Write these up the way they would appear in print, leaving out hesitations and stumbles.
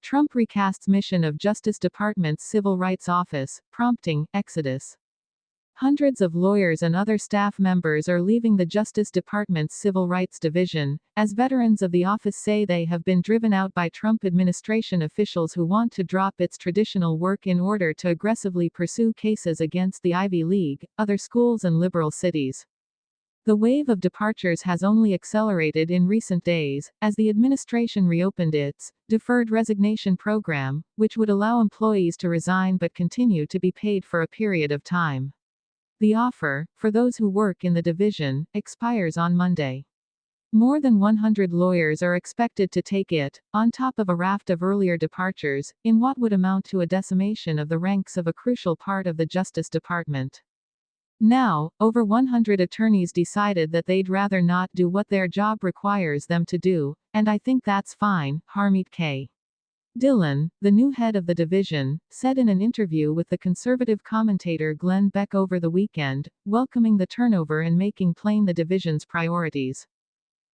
Trump recasts mission of Justice Department's Civil Rights Office, prompting exodus. Hundreds of lawyers and other staff members are leaving the Justice Department's Civil Rights Division, as veterans of the office say they have been driven out by Trump administration officials who want to drop its traditional work in order to aggressively pursue cases against the Ivy League, other schools and liberal cities. The wave of departures has only accelerated in recent days, as the administration reopened its deferred resignation program, which would allow employees to resign but continue to be paid for a period of time. The offer, for those who work in the division, expires on Monday. More than 100 lawyers are expected to take it, on top of a raft of earlier departures, in what would amount to a decimation of the ranks of a crucial part of the Justice Department. Now, over 100 attorneys decided that they'd rather not do what their job requires them to do, and I think that's fine, Harmeet K. Dillon, the new head of the division, said in an interview with the conservative commentator Glenn Beck over the weekend, welcoming the turnover and making plain the division's priorities.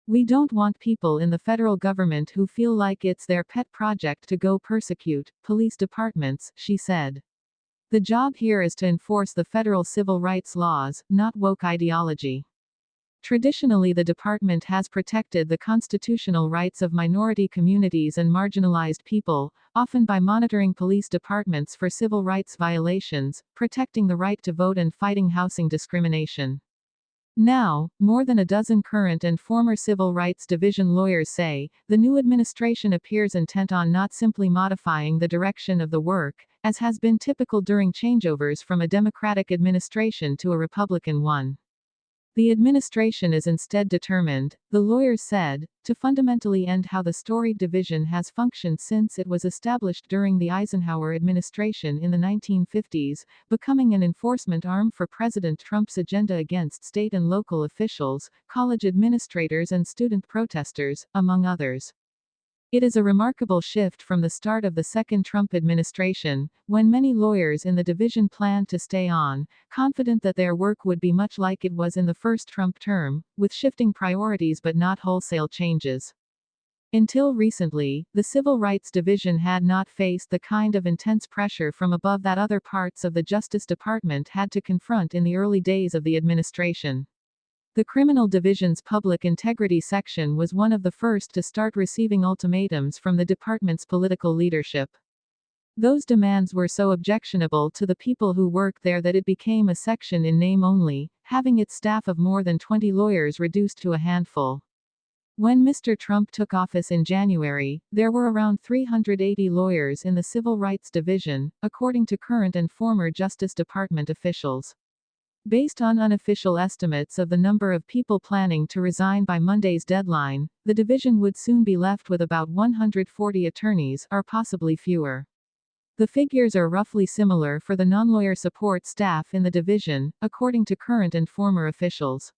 "We don't want people in the federal government who feel like it's their pet project to go persecute police departments," she said. "The job here is to enforce the federal civil rights laws, not woke ideology." Traditionally, the department has protected the constitutional rights of minority communities and marginalized people, often by monitoring police departments for civil rights violations, protecting the right to vote and fighting housing discrimination. Now, more than a dozen current and former Civil Rights Division lawyers say, the new administration appears intent on not simply modifying the direction of the work, as has been typical during changeovers from a Democratic administration to a Republican one. The administration is instead determined, the lawyers said, to fundamentally end how the storied division has functioned since it was established during the Eisenhower administration in the 1950s, becoming an enforcement arm for President Trump's agenda against state and local officials, college administrators and student protesters, among others. It is a remarkable shift from the start of the second Trump administration, when many lawyers in the division planned to stay on, confident that their work would be much like it was in the first Trump term, with shifting priorities but not wholesale changes. Until recently, the Civil Rights Division had not faced the kind of intense pressure from above that other parts of the Justice Department had to confront in the early days of the administration. The Criminal Division's Public Integrity Section was one of the first to start receiving ultimatums from the department's political leadership. Those demands were so objectionable to the people who worked there that it became a section in name only, having its staff of more than 20 lawyers reduced to a handful. When Mr. Trump took office in January, there were around 380 lawyers in the Civil Rights Division, according to current and former Justice Department officials. Based on unofficial estimates of the number of people planning to resign by Monday's deadline, the division would soon be left with about 140 attorneys, or possibly fewer. The figures are roughly similar for the non-lawyer support staff in the division, according to current and former officials.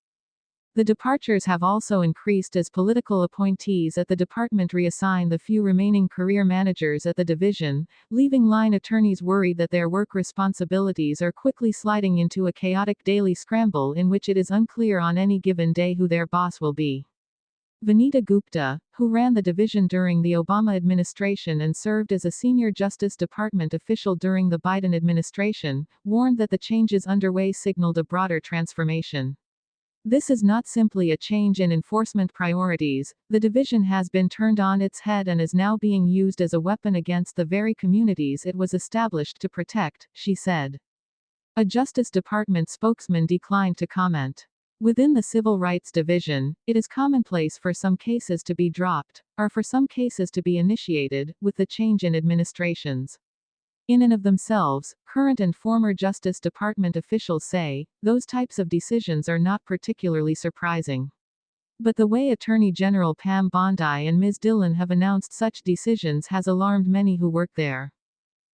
The departures have also increased as political appointees at the department reassign the few remaining career managers at the division, leaving line attorneys worried that their work responsibilities are quickly sliding into a chaotic daily scramble in which it is unclear on any given day who their boss will be. Vanita Gupta, who ran the division during the Obama administration and served as a senior Justice Department official during the Biden administration, warned that the changes underway signaled a broader transformation. "This is not simply a change in enforcement priorities, the division has been turned on its head and is now being used as a weapon against the very communities it was established to protect," she said. A Justice Department spokesman declined to comment. Within the Civil Rights Division, it is commonplace for some cases to be dropped, or for some cases to be initiated, with the change in administrations. In and of themselves, current and former Justice Department officials say, those types of decisions are not particularly surprising. But the way Attorney General Pam Bondi and Ms. Dillon have announced such decisions has alarmed many who work there.